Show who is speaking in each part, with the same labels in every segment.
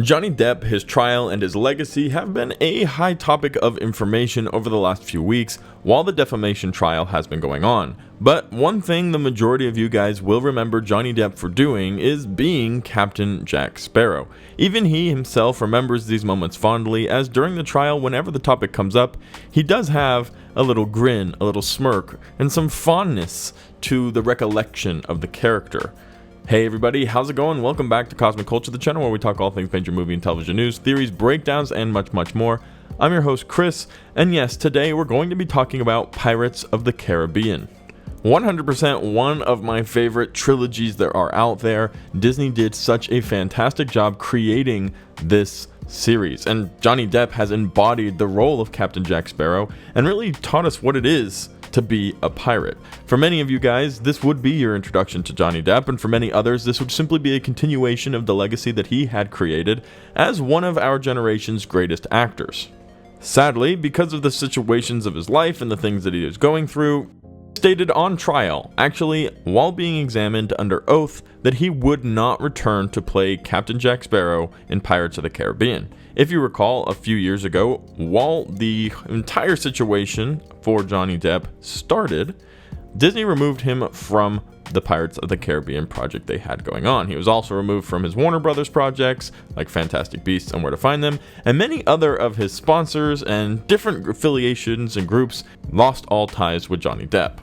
Speaker 1: Johnny Depp, his trial, and his legacy have been a high topic of information over the last few weeks while the defamation trial has been going on. But one thing the majority of you guys will remember Johnny Depp for doing is being Captain Jack Sparrow. Even he himself remembers these moments fondly, as during the trial, whenever the topic comes up, he does have a little grin, a little smirk, and some fondness to the recollection of the character. Hey everybody, how's it going? Welcome back to Cosmic Culture, the channel where we talk all things major movie and television news, theories, breakdowns, and much more. I'm your host Chris, and yes, today we're going to be talking about Pirates of the Caribbean. 100% one of my favorite trilogies there are out there. Disney did such a fantastic job creating this series, and Johnny Depp has embodied the role of Captain Jack Sparrow and really taught us what it is to be a pirate. For many of you guys, this would be your introduction to Johnny Depp, and for many others, this would simply be a continuation of the legacy that he had created as one of our generation's greatest actors. Sadly, because of the situations of his life and the things that he is going through, stated on trial, actually while being examined under oath, that he would not return to play Captain Jack Sparrow in Pirates of the Caribbean. If you recall, a few years ago, while the entire situation for Johnny Depp started, Disney removed him from the Pirates of the Caribbean project they had going on. He was also removed from his Warner Brothers projects, like Fantastic Beasts and Where to Find Them, and many other of his sponsors and different affiliations and groups lost all ties with Johnny Depp.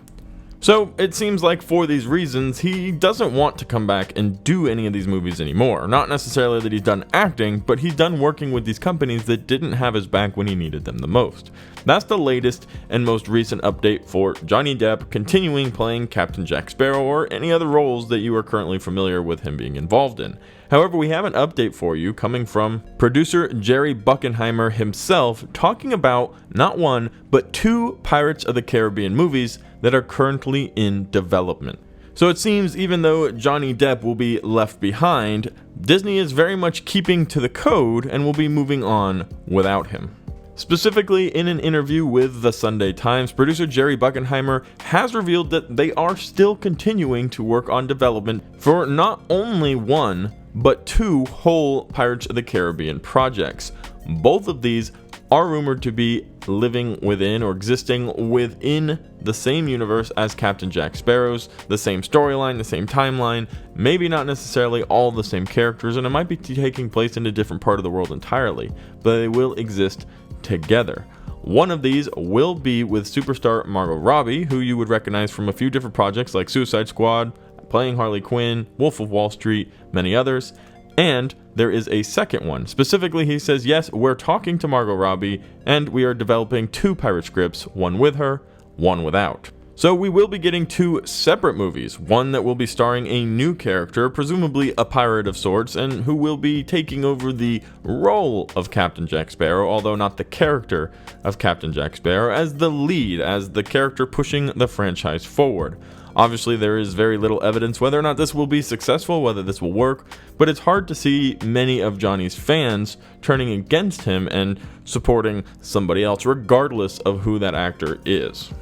Speaker 1: So it seems like for these reasons, he doesn't want to come back and do any of these movies anymore. Not necessarily that he's done acting, but he's done working with these companies that didn't have his back when he needed them the most. That's the latest and most recent update for Johnny Depp continuing playing Captain Jack Sparrow or any other roles that you are currently familiar with him being involved in. However, we have an update for you coming from producer Jerry Bruckheimer himself, talking about not one, but two Pirates of the Caribbean movies that are currently in development. So it seems even though Johnny Depp will be left behind, Disney is very much keeping to the code and will be moving on without him. Specifically, in an interview with the Sunday Times, producer Jerry Bruckheimer has revealed that they are still continuing to work on development for not only one, but two whole Pirates of the Caribbean projects. Both of these are rumored to be living within or existing within the same universe as Captain Jack Sparrow's, the same storyline, the same timeline, maybe not necessarily all the same characters, and it might be taking place in a different part of the world entirely, but they will exist together. One of these will be with superstar Margot Robbie, who you would recognize from a few different projects like Suicide Squad, playing Harley Quinn, Wolf of Wall Street, many others. And there is a second one. Specifically, he says, yes, we're talking to Margot Robbie, and we are developing two pirate scripts, one with her, one without. So we will be getting two separate movies, one that will be starring a new character, presumably a pirate of sorts, and who will be taking over the role of Captain Jack Sparrow, although not the character of Captain Jack Sparrow, as the lead, as the character pushing the franchise forward. Obviously, there is very little evidence whether or not this will be successful, whether this will work, but it's hard to see many of Johnny's fans turning against him and supporting somebody else, regardless of who that actor is.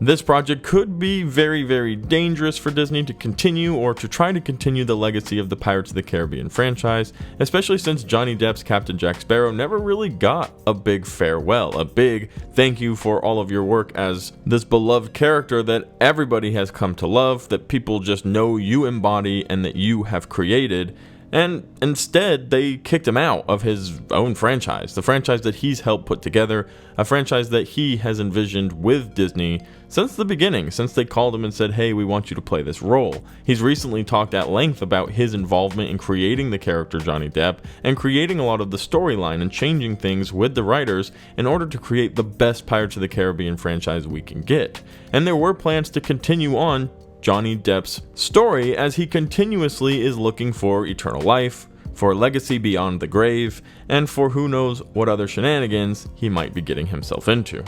Speaker 1: This project could be very dangerous for Disney to continue or to try to continue the legacy of the Pirates of the Caribbean franchise, especially since Johnny Depp's Captain Jack Sparrow never really got a big farewell, a big thank you for all of your work as this beloved character that everybody has come to love, that people just know you embody and that you have created. And instead, they kicked him out of his own franchise, the franchise that he's helped put together, a franchise that he has envisioned with Disney since the beginning, since they called him and said, hey, we want you to play this role. He's recently talked at length about his involvement in creating the character Johnny Depp and creating a lot of the storyline and changing things with the writers in order to create the best Pirates of the Caribbean franchise we can get. And there were plans to continue on Johnny Depp's story as he continuously is looking for eternal life, for a legacy beyond the grave, and for who knows what other shenanigans he might be getting himself into.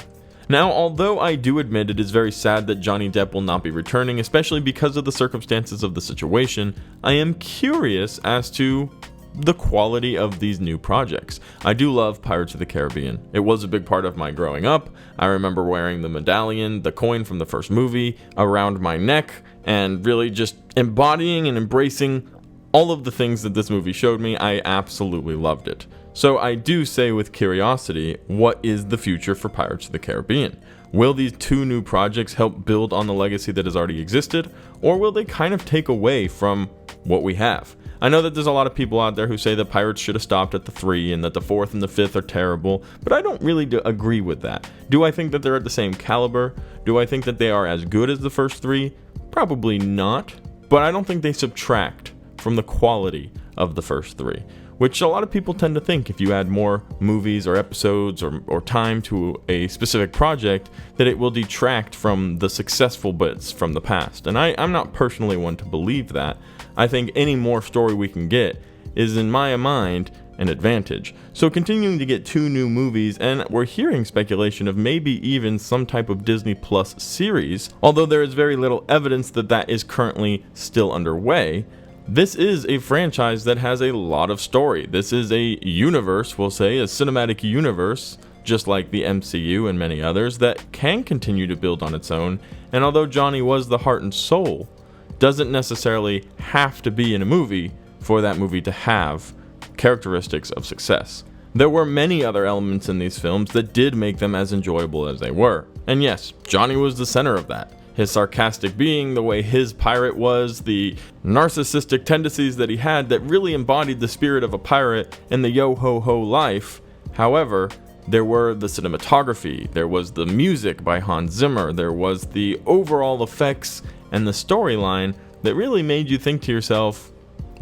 Speaker 1: Now, although I do admit it is very sad that Johnny Depp will not be returning, especially because of the circumstances of the situation, I am curious as to the quality of these new projects. I do love Pirates of the Caribbean. It was a big part of my growing up. I remember wearing the medallion, the coin from the first movie, around my neck, and really just embodying and embracing all of the things that this movie showed me, I absolutely loved it. So I do say with curiosity, what is the future for Pirates of the Caribbean? Will these two new projects help build on the legacy that has already existed, or will they kind of take away from what we have? I know that there's a lot of people out there who say that Pirates should have stopped at the 3 and that the 4th and the 5th are terrible, but I don't really agree with that. Do I think that they're at the same caliber? Do I think that they are as good as the first 3? Probably not, but I don't think they subtract from the quality of the first 3, which a lot of people tend to think if you add more movies or episodes or time to a specific project, that it will detract from the successful bits from the past. And I'm not personally one to believe that. I think any more story we can get is, in my mind, an advantage. So continuing to get 2 new movies, and we're hearing speculation of maybe even some type of Disney Plus series, although there is very little evidence that that is currently still underway. This is a franchise that has a lot of story. This is a universe, we'll say, a cinematic universe, just like the MCU and many others, that can continue to build on its own. And although Johnny was the heart and soul, doesn't necessarily have to be in a movie for that movie to have characteristics of success. There were many other elements in these films that did make them as enjoyable as they were. And yes, Johnny was the center of that. His sarcastic being, the way his pirate was, the narcissistic tendencies that he had that really embodied the spirit of a pirate and the yo-ho-ho life. However, there were the cinematography, there was the music by Hans Zimmer, there was the overall effects and the storyline that really made you think to yourself,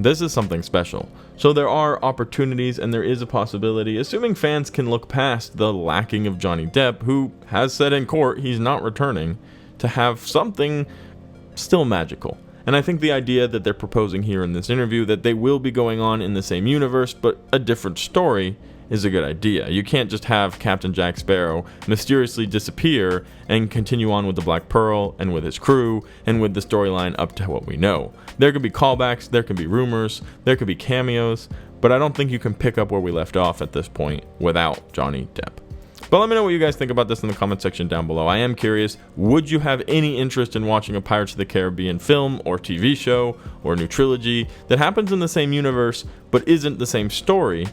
Speaker 1: this is something special. So there are opportunities and there is a possibility, assuming fans can look past the lacking of Johnny Depp, who has said in court he's not returning, to have something still magical. And I think the idea that they're proposing here in this interview, that they will be going on in the same universe but a different story, is a good idea. You can't just have Captain Jack Sparrow mysteriously disappear and continue on with the Black Pearl and with his crew and with the storyline up to what we know. There could be callbacks, there could be rumors, there could be cameos, but I don't think you can pick up where we left off at this point without Johnny Depp. But let me know what you guys think about this in the comment section down below. I am curious, would you have any interest in watching a Pirates of the Caribbean film or TV show or new trilogy that happens in the same universe but isn't the same story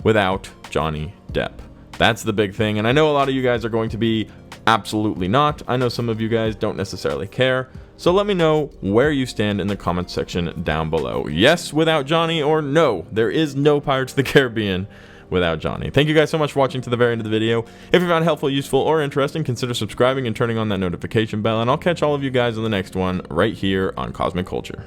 Speaker 1: without Johnny Depp? That's the big thing, and I know a lot of you guys are going to be absolutely not. I know some of you guys don't necessarily care, so let me know where you stand in the comment section down below. Yes, without Johnny, or no, there is no Pirates of the Caribbean without Johnny. Thank you guys so much for watching to the very end of the video. If you found it helpful, useful, or interesting, consider subscribing and turning on that notification bell, and I'll catch all of you guys in the next one right here on Cosmic Culture.